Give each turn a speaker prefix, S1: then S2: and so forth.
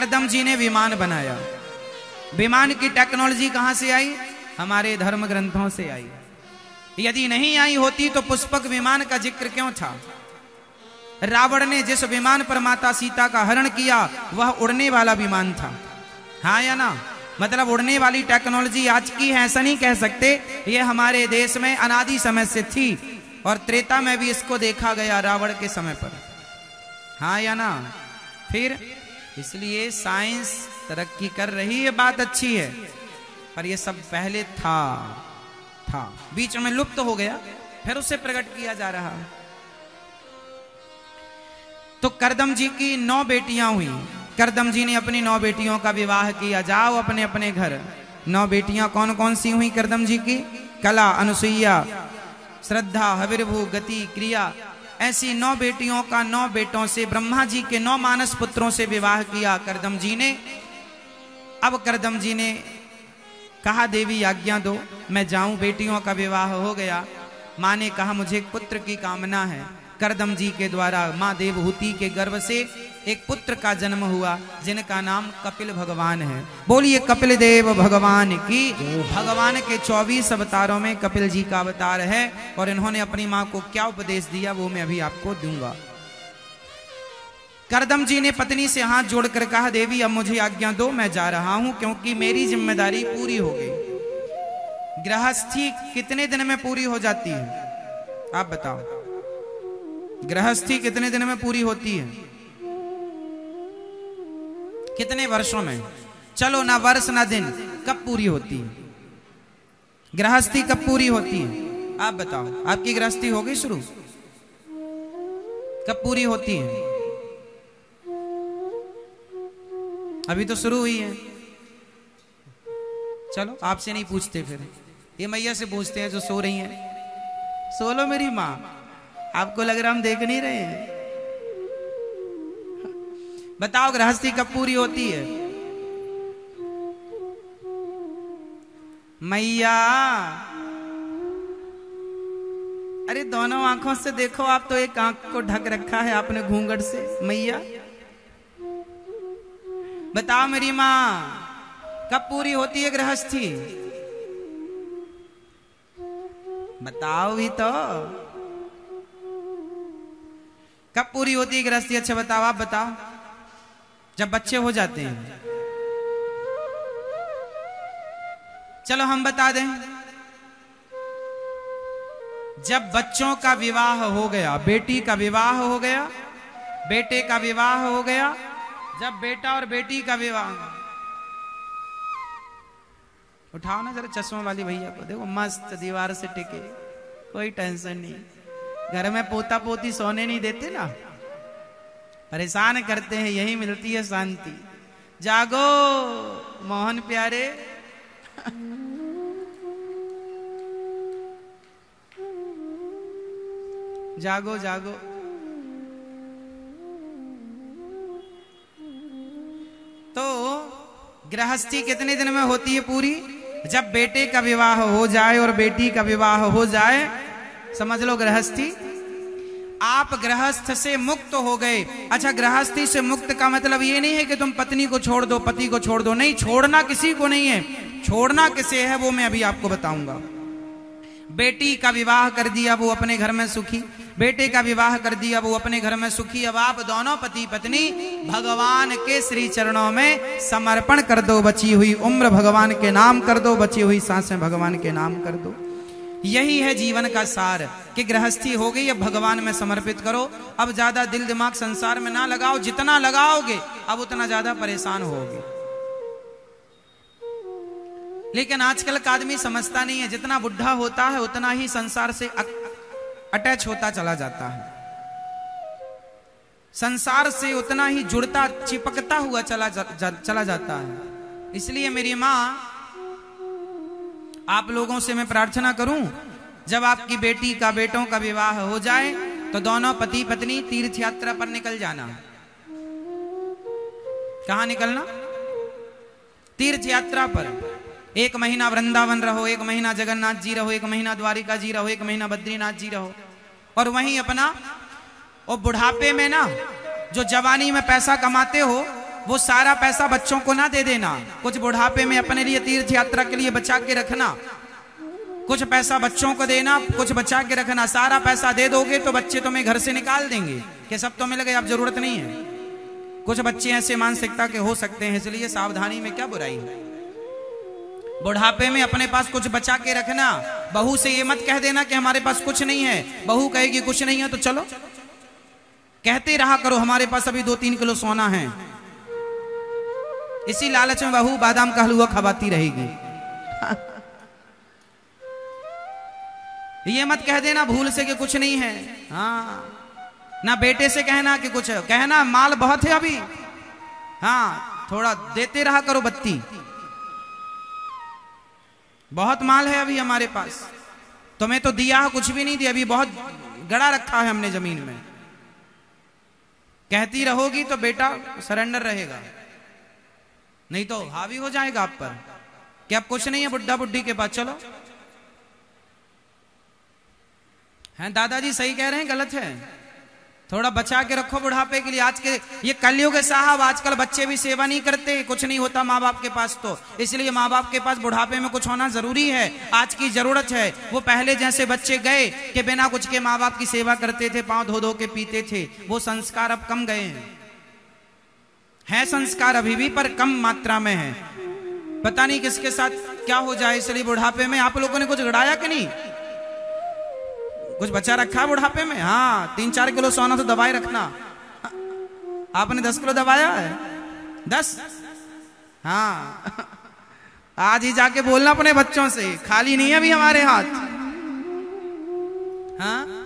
S1: करदम जी ने विमान बनाया। विमान की टेक्नोलॉजी कहां से आई? हमारे धर्म ग्रंथों से आई। यदि नहीं आई होती तो पुष्पक विमान का जिक्र क्यों था? रावण ने जिस विमान पर माता सीता का हरण किया वह उड़ने वाला विमान था, हाँ या ना? मतलब उड़ने वाली टेक्नोलॉजी आज की है ऐसा नहीं कह सकते, ये हमारे देश में अनादि समय से थी और त्रेता में भी इसको देखा गया रावण के समय पर, हाँ या ना? फिर इसलिए साइंस तरक्की कर रही है, बात अच्छी है, पर ये सब पहले था बीच में लुप्त हो गया, फिर उसे प्रकट किया जा रहा है। तो करदम जी की 9 बेटियां हुई। करदम जी ने अपनी 9 बेटियों का विवाह किया। जाओ अपने अपने घर। 9 बेटियां कौन कौन सी हुई करदम जी की? कला, अनुसुईया, श्रद्धा, हविर्भू, गति, क्रिया, ऐसी 9 बेटियों का 9 बेटों से, ब्रह्मा जी के 9 मानस पुत्रों से विवाह किया करदम जी ने। अब करदम जी ने कहा देवी आज्ञा दो मैं जाऊं। बेटियों का विवाह हो गया। मां ने कहा मुझे एक पुत्र की कामना है। करदम जी के द्वारा मां देवहूति के गर्भ से एक पुत्र का जन्म हुआ जिनका नाम कपिल भगवान है। बोलिए कपिल देव भगवान की। भगवान के 24 अवतारों में कपिल जी का अवतार है और इन्होंने अपनी मां को क्या उपदेश दिया वो मैं अभी आपको दूंगा। करदम जी ने पत्नी से हाथ जोड़कर कहा देवी अब मुझे आज्ञा दो मैं जा रहा हूं क्योंकि मेरी जिम्मेदारी पूरी हो गई। गृहस्थी कितने दिन में पूरी हो जाती है आप बताओ? गृहस्थी कितने दिन में पूरी होती है? कितने वर्षों में? चलो ना वर्ष ना दिन, कब पूरी होती है गृहस्थी? कब पूरी होती है आप बताओ? आपकी गृहस्थी हो गई शुरू, कब पूरी होती है? अभी तो शुरू हुई है। चलो आपसे नहीं पूछते, फिर ये मैया से पूछते हैं जो सो रही हैं। सो लो मेरी माँ, आपको लग रहा हम देख नहीं रहे हैं? बताओ गृहस्थी कब पूरी होती है? मैया अरे दोनों आंखों से देखो, आप तो एक आंख को ढक रखा है आपने घूंघट से। मैया बताओ मेरी माँ कब पूरी होती है गृहस्थी? बताओ भी तो, कब पूरी होती है गृहस्थी? अच्छा बताओ, आप बताओ। जब बच्चे हो जाते हैं। चलो हम बता दें, जब बच्चों का विवाह हो गया, बेटी का विवाह हो गया, बेटे का विवाह हो गया, जब बेटा और बेटी का विवाह, उठाओ ना जरा चश्मा वाली भैया को, देखो मस्त दीवार से टिके, कोई टेंशन नहीं। घर में पोता पोती सोने नहीं देते ना, परेशान करते हैं, यही मिलती है शांति। जागो मोहन प्यारे। जागो जागो। तो गृहस्थी कितने दिन में होती है पूरी? जब बेटे का विवाह हो जाए और बेटी का विवाह हो जाए, समझ लो गृहस्थी। आप गृहस्थ से मुक्त हो गए। अच्छा, गृहस्थी से मुक्त का मतलब ये नहीं है कि तुम पत्नी को छोड़ दो, पति को छोड़ दो, नहीं, छोड़ना किसी को नहीं है। छोड़ना किसे है वो मैं अभी आपको बताऊंगा। बेटी का विवाह कर दिया वो अपने घर में सुखी, बेटे का विवाह कर दिया वो अपने घर में सुखी। अब आप दोनों पति पत्नी भगवान के श्री चरणों में समर्पण कर दो। बची हुई उम्र भगवान के नाम कर दो, बची हुई सांसें भगवान के नाम कर दो। यही है जीवन का सार कि गृहस्थी हो गई, अब भगवान में समर्पित करो। अब ज्यादा दिल दिमाग संसार में ना लगाओ, जितना लगाओगे अब उतना ज्यादा परेशान होगे। लेकिन आजकल का आदमी समझता नहीं है, जितना बुढ़ा होता है उतना ही संसार से अटैच होता चला जाता है, संसार से उतना ही जुड़ता चिपकता हुआ चला जाता है। इसलिए मेरी मां, आप लोगों से मैं प्रार्थना करूं, जब आपकी बेटी का बेटों का विवाह हो जाए तो दोनों पति पत्नी तीर्थ यात्रा पर निकल जाना। कहां निकलना? तीर्थ यात्रा पर। 1 महीना वृंदावन रहो, 1 महीना जगन्नाथ जी रहो, 1 महीना द्वारिका जी रहो, 1 महीना बद्रीनाथ जी रहो, और वहीं अपना और बुढ़ापे में ना जो जवानी में पैसा कमाते हो वो सारा पैसा बच्चों को ना दे देना, कुछ बुढ़ापे में अपने लिए तीर्थ यात्रा के लिए बचा के रखना, कुछ पैसा बच्चों को देना, कुछ बचा के रखना। सारा पैसा दे दोगे तो बच्चे तुम्हें घर से निकाल देंगे कि सब तो मिल गए, अब जरूरत नहीं है। कुछ बच्चे ऐसे मानसिकता के हो सकते हैं, इसलिए सावधानी में क्या बुराई है। बुढ़ापे में अपने पास कुछ बचा के रखना। बहू से ये मत कह देना कि हमारे पास कुछ नहीं है, बहू कहेगी कुछ नहीं है तो चलो, कहते रहा करो हमारे पास अभी 2-3 किलो सोना है। इसी लालच में बहू बादाम का हलवा खवाती रहेगी। ये मत कह देना भूल से कि कुछ नहीं है। हाँ, ना बेटे से कहना कि कुछ, कहना माल बहुत है अभी, हाँ थोड़ा देते रहा करो बत्ती, बहुत माल है अभी हमारे पास, तुम्हें तो दिया कुछ भी नहीं दिया, अभी बहुत गड़ा रखा है हमने जमीन में। कहती रहोगी तो बेटा सरेंडर रहेगा, नहीं तो हावी हो जाएगा आप पर कि अब कुछ नहीं है बुड्ढा बुड्ढी के पास, चलो। हैं दादाजी सही कह रहे हैं, गलत है, थोड़ा बचा के रखो बुढ़ापे के लिए। आज के ये कलयुग है साहब, आजकल बच्चे भी सेवा नहीं करते, कुछ नहीं होता माँ बाप के पास, तो इसलिए माँ बाप के पास बुढ़ापे में कुछ होना जरूरी है, आज की जरूरत है। वो पहले जैसे बच्चे गए कि बिना कुछ के माँ बाप की सेवा करते थे, पांव धो धो के पीते थे, वो संस्कार अब कम गए हैं। संस्कार अभी भी पर कम मात्रा में है, पता नहीं किसके साथ क्या हो जाए। इसलिए बुढ़ापे में आप लोगों ने कुछ गड़ाया कि नहीं, कुछ बचा रखा बुढ़ापे में? हाँ, 3-4 किलो सोना तो दबाए रखना। आपने 10 किलो दबाया है? 10? हाँ, आज ही जाके बोलना अपने बच्चों से, खाली नहीं है अभी हमारे हाथ। हाँ,